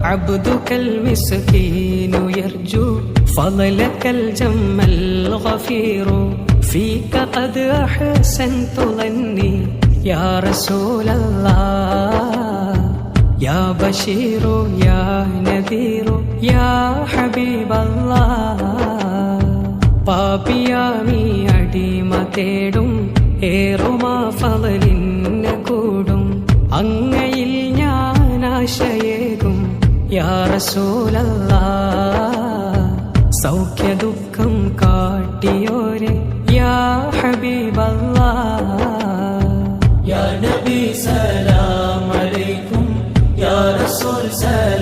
عبدك المسكين يرجو فضلك الجم الغفير فيك قد أحسنت ظني يا رسول الله يا بشير يا نذير يا حبيب الله പാപിയാമി അടിമ തേടും ഏറുമാ ഫളലിന് കൂടും അങ്ങയിൽ ഞാൻ ആശയേകും യാ റസൂലല്ലാഹ് സൗഖ്യ ദുഃഖം കാട്ടിയോരെ യാ ഹബീബല്ലാഹ് യാ നബി സലാം അലൈക്കും യാ റസൂൽ സലാം